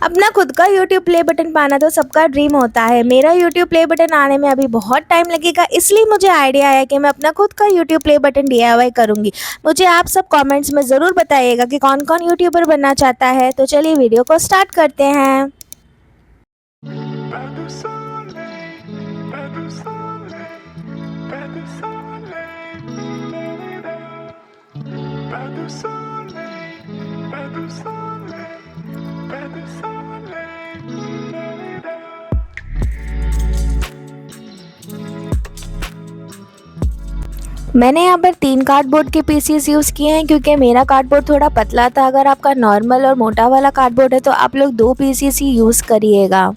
अपना खुद का यूट्यूब प्ले बटन पाना तो सबका ड्रीम होता है। मेरा यूट्यूब प्ले बटन आने में अभी बहुत टाइम लगेगा, इसलिए मुझे आइडिया आया कि मैं अपना खुद का यूट्यूब प्ले बटन डीआईवाई करूँगी। मुझे आप सब कमेंट्स में ज़रूर बताइएगा कि कौन-कौन यूट्यूबर बनना चाहता है। तो चलिए वीडियो को स्टार्ट करते हैं। मैंने यहाँ पर 3 कार्डबोर्ड के पीसेस यूज़ किए हैं क्योंकि मेरा कार्डबोर्ड थोड़ा पतला था। अगर आपका नॉर्मल और मोटा वाला कार्डबोर्ड है तो आप लोग 2 पीसेस ही यूज़ करिएगा।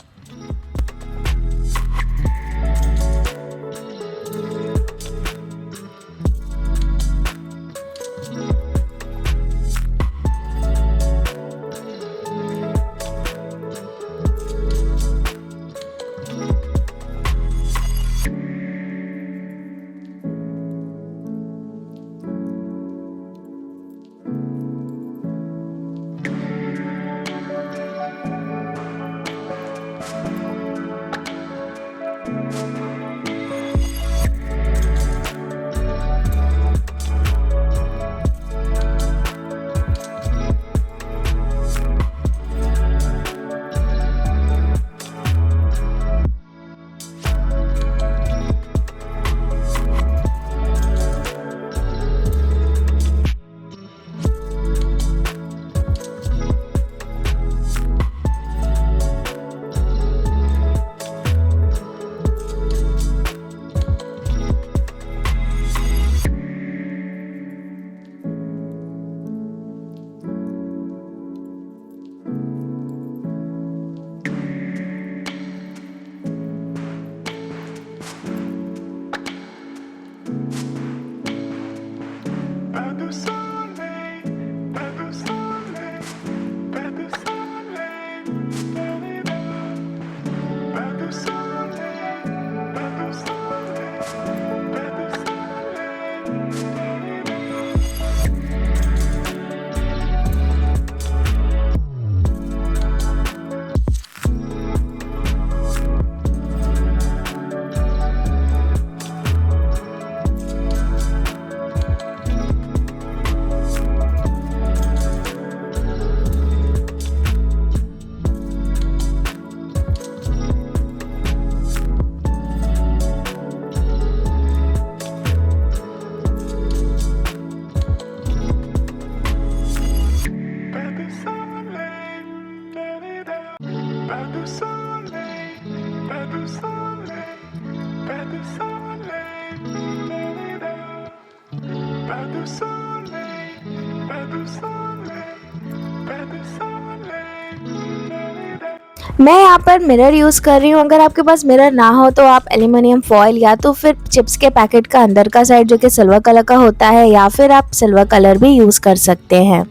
मैं यहाँ पर मिरर यूज़ कर रही हूँ। अगर आपके पास मिरर ना हो तो आप एल्युमिनियम फॉयल या तो फिर चिप्स के पैकेट का अंदर का साइड जो कि सिल्वर कलर का होता है, या फिर आप सिल्वर कलर भी यूज़ कर सकते हैं।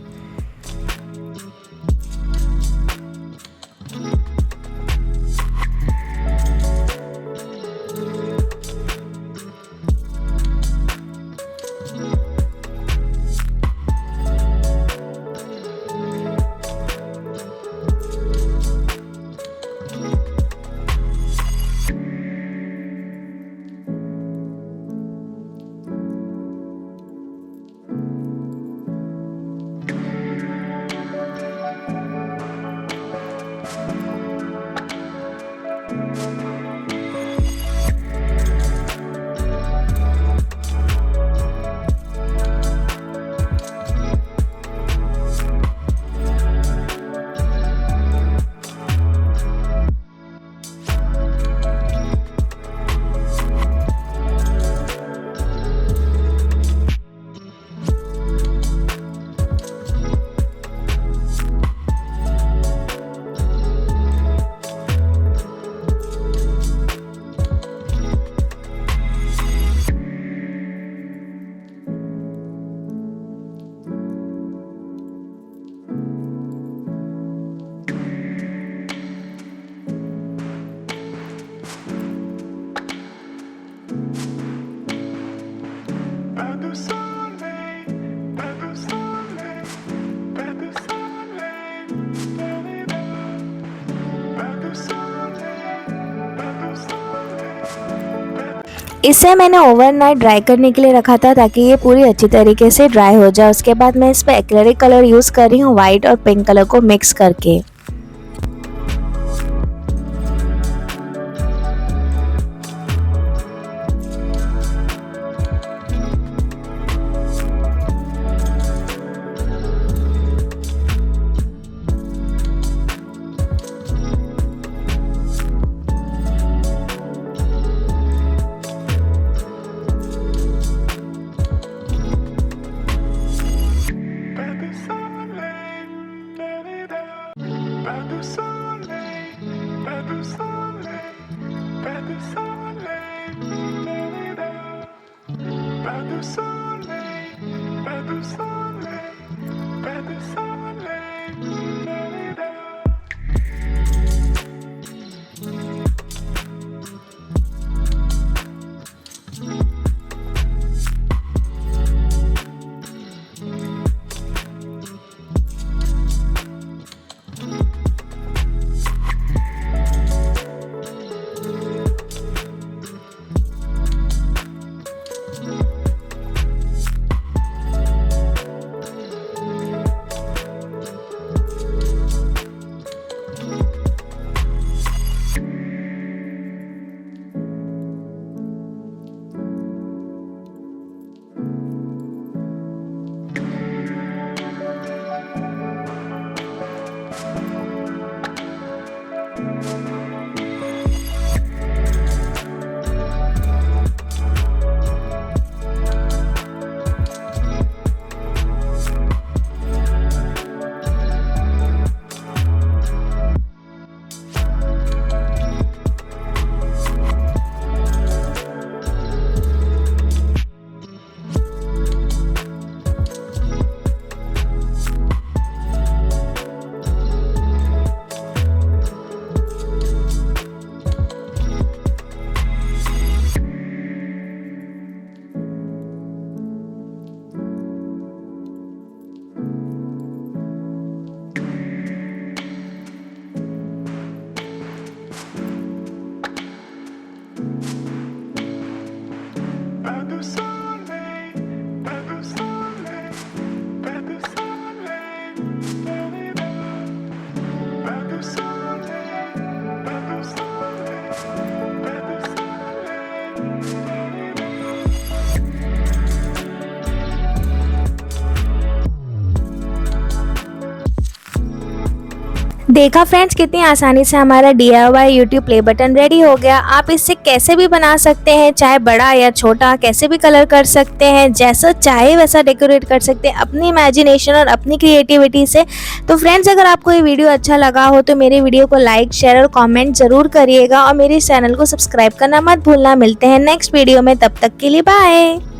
इसे मैंने ओवरनाइट ड्राई करने के लिए रखा था ताकि ये पूरी अच्छी तरीके से ड्राई हो जाए। उसके बाद मैं इस पर एक्रेलिक कलर यूज़ कर रही हूँ, वाइट और पिंक कलर को मिक्स करके। देखा फ्रेंड्स, कितनी आसानी से हमारा DIY YouTube play button ready हो गया। आप इससे कैसे भी बना सकते हैं, चाहे बड़ा या छोटा, कैसे भी कलर कर सकते हैं, जैसा चाहे वैसा डेकोरेट कर सकते हैं अपनी इमेजिनेशन और अपनी क्रिएटिविटी से। तो फ्रेंड्स, अगर आपको ये वीडियो अच्छा लगा हो तो मेरे वीडियो को लाइक, शेयर और कॉमेंट ज़रूर करिएगा और मेरे चैनल को सब्सक्राइब करना मत भूलना। मिलते हैं नेक्स्ट वीडियो में, तब तक के लिए बाय।